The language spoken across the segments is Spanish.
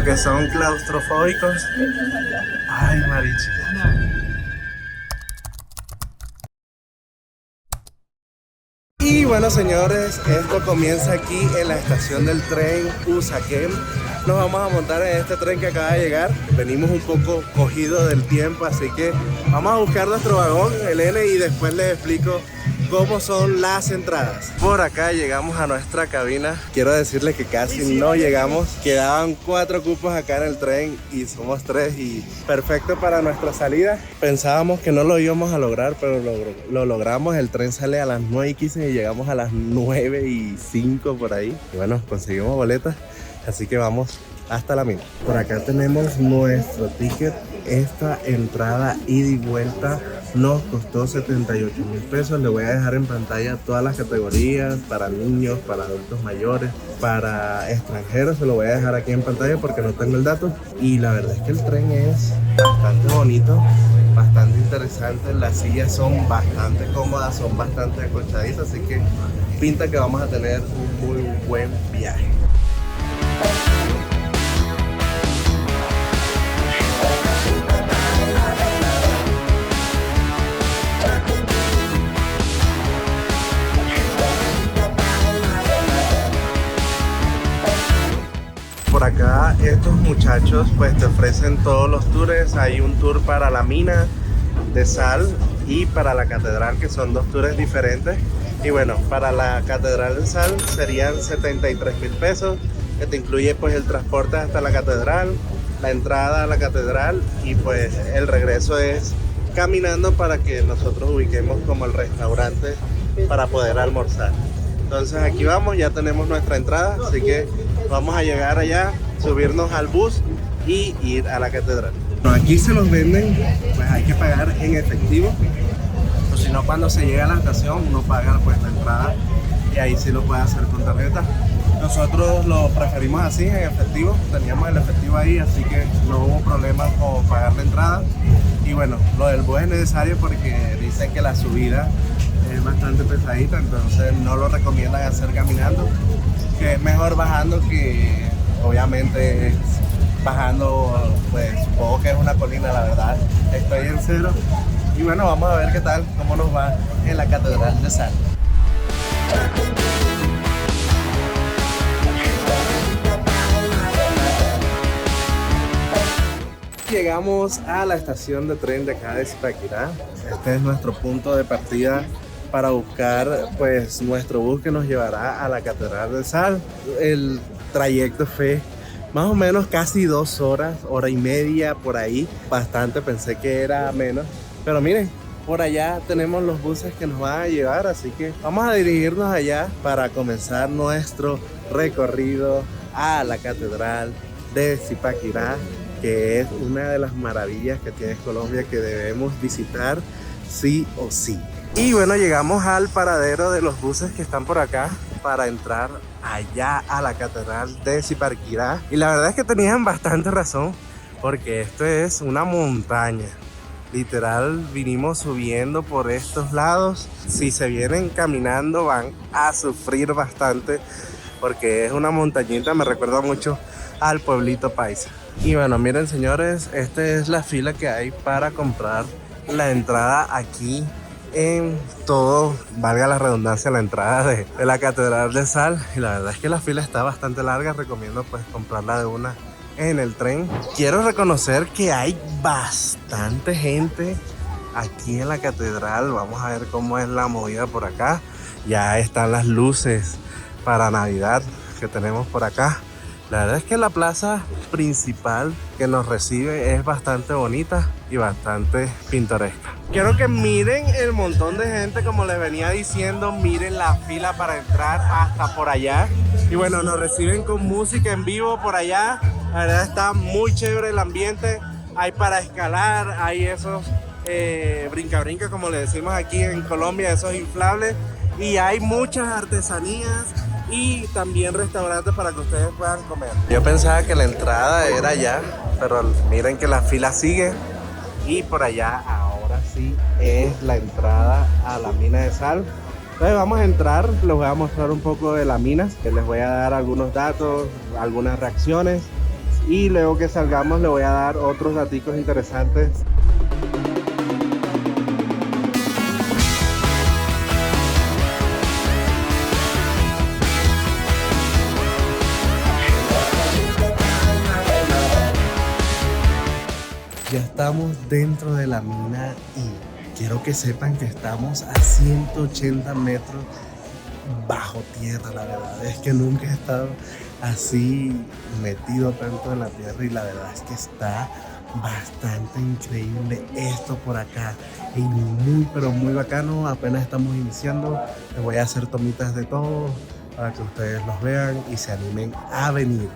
que son claustrofóbicos. Ay, Marichi. Y bueno, señores, esto comienza aquí en la estación del tren Usaquén. Nos vamos a montar en este tren que acaba de llegar. Venimos un poco cogidos del tiempo, así que vamos a buscar nuestro vagón, el N, y después les explico cómo son las entradas. Por acá llegamos a nuestra cabina. Quiero decirles que casi no llegamos. Quedaban 4 cupos acá en el tren y somos 3 y perfecto para nuestra salida. Pensábamos que no lo íbamos a lograr, pero lo logramos. El tren sale a las 9:15 y llegamos a las 9:05 por ahí. Y bueno, conseguimos boletas, así que vamos hasta la mina. Por acá tenemos nuestro ticket. Esta entrada ida y vuelta nos costó 78.000 pesos. Le voy a dejar en pantalla todas las categorías, para niños, para adultos mayores, para extranjeros. Se lo voy a dejar aquí en pantalla porque no tengo el dato. Y la verdad es que el tren es bastante bonito, bastante interesante. Las sillas son bastante cómodas, son bastante acolchaditas, así que pinta que vamos a tener un muy buen viaje. Por acá estos muchachos pues te ofrecen todos los tours. Hay un tour para la mina de sal y para la catedral, que son 2 tours diferentes. Y bueno, para la catedral de sal serían 73.000 pesos, que te incluye pues el transporte hasta la catedral, la entrada a la catedral y pues el regreso es caminando para que nosotros ubiquemos como el restaurante para poder almorzar. Entonces aquí vamos, ya tenemos nuestra entrada, así que vamos a llegar allá, subirnos al bus y ir a la catedral. Bueno, aquí se los venden, pues hay que pagar en efectivo, o si no, cuando se llega a la estación uno paga pues la entrada y ahí sí lo puede hacer con tarjeta. Nosotros lo preferimos así, en efectivo, teníamos el efectivo ahí, así que no hubo problema con pagar la entrada. Y bueno, lo del bus es necesario porque dicen que la subida es bastante pesadita, entonces no lo recomiendan hacer caminando, que es mejor bajando, que obviamente bajando pues supongo que es una colina, la verdad estoy en cero. Y bueno, vamos a ver qué tal, cómo nos va en la catedral de sal. Llegamos a la estación de tren de acá de Zipaquirá. Este es nuestro punto de partida para buscar pues nuestro bus que nos llevará a la catedral de sal. El trayecto fue más o menos casi 2 horas, hora y media por ahí. Bastante, pensé que era menos, pero miren, por allá tenemos los buses que nos van a llevar, así que vamos a dirigirnos allá para comenzar nuestro recorrido a la catedral de Zipaquirá, que es una de las maravillas que tiene Colombia, que debemos visitar sí o sí. Y bueno, llegamos al paradero de los buses que están por acá para entrar allá a la catedral de Zipaquirá. Y la verdad es que tenían bastante razón, porque esto es una montaña. Literal, vinimos subiendo por estos lados. Si se vienen caminando van a sufrir bastante, porque es una montañita, me recuerda mucho al pueblito paisa. Y bueno, miren señores, esta es la fila que hay para comprar la entrada aquí en todo, valga la redundancia, la entrada de la catedral de sal. Y la verdad es que la fila está bastante larga, recomiendo pues comprarla de una en el tren. Quiero reconocer que hay bastante gente aquí en la catedral. Vamos a ver cómo es la movida por acá. Ya están las luces para Navidad que tenemos por acá. La verdad es que la plaza principal que nos recibe es bastante bonita y bastante pintoresca. Quiero que miren el montón de gente, como les venía diciendo, miren la fila para entrar hasta por allá. Y bueno, nos reciben con música en vivo por allá. La verdad está muy chévere el ambiente. Hay para escalar, hay esos brinca-brinca, como le decimos aquí en Colombia, esos inflables. Y hay muchas artesanías y también restaurantes para que ustedes puedan comer. Yo pensaba que la entrada era allá, pero miren que la fila sigue. Y por allá ahora sí es la entrada a la mina de sal. Entonces vamos a entrar, les voy a mostrar un poco de la mina, que les voy a dar algunos datos, algunas reacciones. y luego que salgamos le voy a dar otros daticos interesantes. Ya estamos dentro de la mina y quiero que sepan que estamos a 180 metros bajo tierra. La verdad es que nunca he estado así metido tanto en la tierra y la verdad es que está bastante increíble esto por acá y muy pero muy bacano. Apenas estamos iniciando, les voy a hacer tomitas de todo para que ustedes los vean y se animen a venir.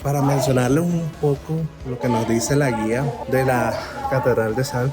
Para mencionarles un poco lo que nos dice la guía de la Catedral de Sal,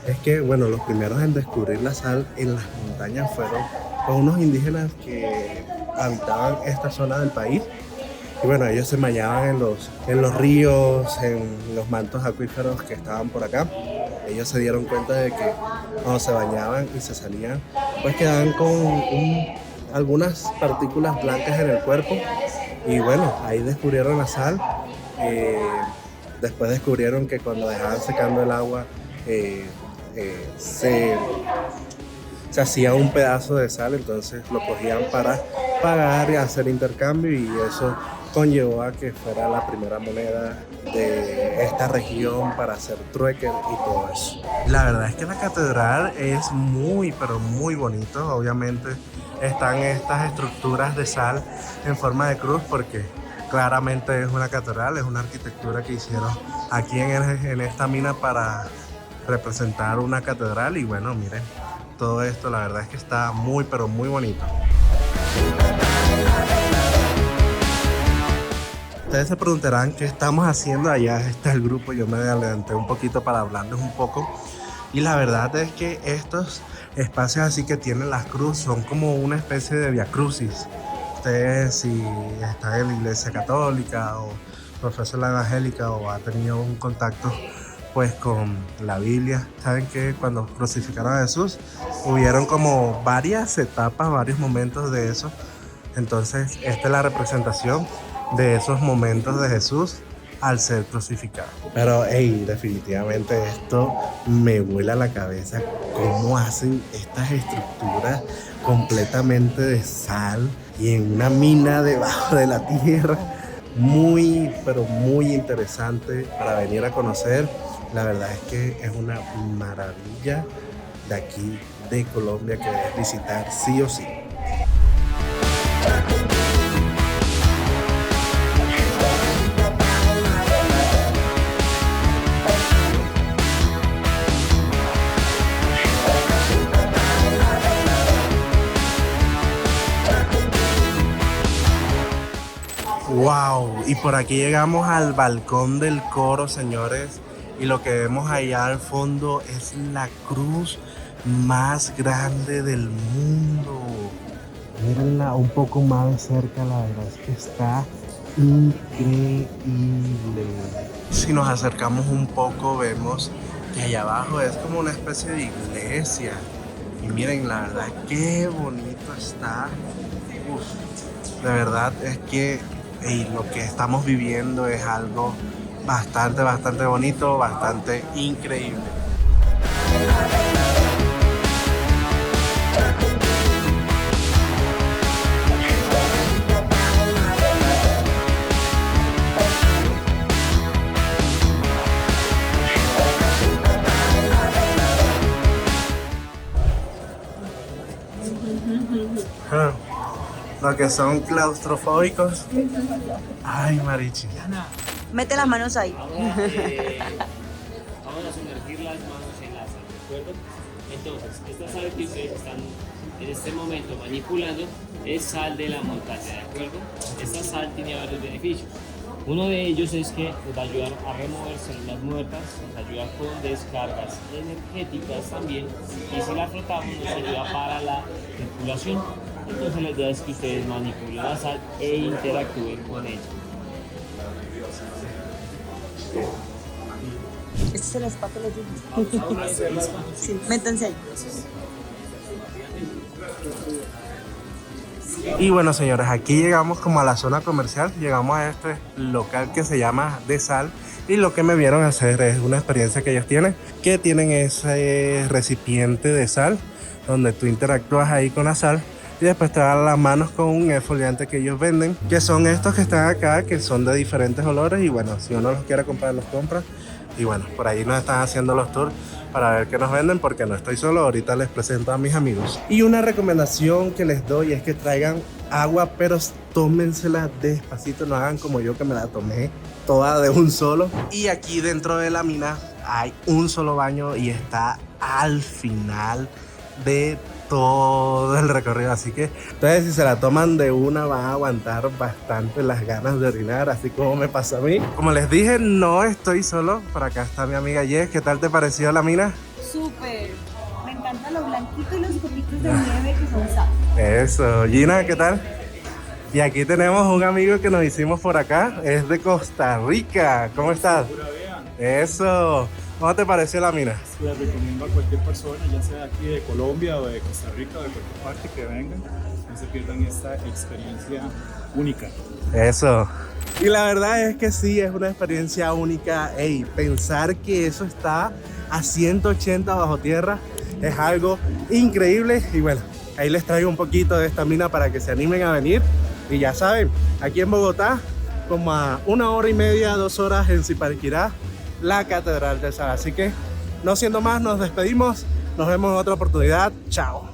es que bueno, los primeros en descubrir la sal en las montañas fueron unos indígenas que habitaban esta zona del país. Y bueno, ellos se bañaban en los ríos, en los mantos acuíferos que estaban por acá. Ellos se dieron cuenta de que cuando se bañaban y se salían, pues quedaban con algunas partículas blancas en el cuerpo. Y bueno, ahí descubrieron la sal. Después descubrieron que cuando dejaban secando el agua, se hacía un pedazo de sal, entonces lo cogían para pagar y hacer intercambio, y eso conllevó a que fuera la primera moneda de esta región para hacer trueque y todo eso. La verdad es que la catedral es muy, pero muy bonito. Obviamente están estas estructuras de sal en forma de cruz porque claramente es una catedral, es una arquitectura que hicieron aquí en esta mina para representar una catedral. Y bueno, miren, todo esto la verdad es que está muy, pero muy bonito. Ustedes se preguntarán qué estamos haciendo allá. Está el grupo, yo me adelanté un poquito para hablarles un poco. Y la verdad es que estos espacios así que tienen las cruces son como una especie de via crucis. Ustedes, si están en la iglesia católica o profesa la evangélica o ha tenido un contacto pues con la Biblia, saben que cuando crucificaron a Jesús hubieron como varias etapas, varios momentos de eso. Entonces esta es la representación de esos momentos de Jesús al ser crucificado. Pero hey, definitivamente esto me vuela la cabeza, cómo hacen estas estructuras completamente de sal y en una mina debajo de la tierra. Muy, pero muy interesante para venir a conocer. La verdad es que es una maravilla de aquí de Colombia que debes visitar sí o sí. Wow, y por aquí llegamos al balcón del coro, señores, y lo que vemos allá al fondo es la cruz más grande del mundo. Mírenla un poco más de cerca, la verdad es que está increíble. Si nos acercamos un poco vemos que allá abajo es como una especie de iglesia. Y miren, la verdad, qué bonito está. Uf, de verdad es que lo que estamos viviendo es algo bastante bonito, bastante increíble. Los que son claustrofóbicos. Ay, Marichi. Mete las manos ahí. Vamos a sumergir las manos en la sal, ¿de acuerdo? Entonces, esta sal que ustedes están en este momento manipulando es sal de la montaña, ¿de acuerdo? Esta sal tiene varios beneficios. Uno de ellos es que nos va a ayudar a remover células muertas, nos ayuda con descargas energéticas también, y si la frotamos nos ayuda para la circulación. Entonces la idea es que ustedes manipulen la sal e interactúen con ella. se les pato los dientes. Sí, métanse ahí. Y bueno, señores, aquí llegamos como a la zona comercial, llegamos a este local que se llama De Sal, y lo que me vieron hacer es una experiencia que ellos tienen, que tienen ese recipiente de sal donde tú interactúas ahí con la sal y después te dan las manos con un exfoliante que ellos venden, que son estos que están acá, que son de diferentes olores, y bueno, si uno los quiere comprar, los compra. Y bueno, por ahí nos están haciendo los tours para ver qué nos venden, porque no estoy solo, ahorita les presento a mis amigos. Y una recomendación que les doy es que traigan agua, pero tómensela despacito, no hagan como yo que me la tomé toda de un solo. Y aquí dentro de la mina hay un solo baño y está al final de todo el recorrido, así que entonces si se la toman de una van a aguantar bastante las ganas de orinar, así como me pasa a mí. Como les dije, no estoy solo, por acá está mi amiga Jess. ¿Qué tal te pareció la mina? Súper. Me encanta lo blanquito y los copitos de nieve que son sal. Eso. Gina, ¿qué tal? Y aquí tenemos un amigo que nos hicimos por acá, es de Costa Rica. ¿Cómo estás? Eso. ¿Cómo te pareció la mina? Les recomiendo a cualquier persona, ya sea de aquí de Colombia o de Costa Rica o de cualquier parte, que vengan, no se pierdan esta experiencia única. Eso. Y la verdad es que sí, es una experiencia única. Ey, pensar que eso está a 180 bajo tierra es algo increíble. Y bueno, ahí les traigo un poquito de esta mina para que se animen a venir. Y ya saben, aquí en Bogotá, como a 1 hora y media, 2 horas en Zipaquirá, la Catedral del Sal. Así que, no siendo más, nos despedimos. Nos vemos en otra oportunidad. Chao.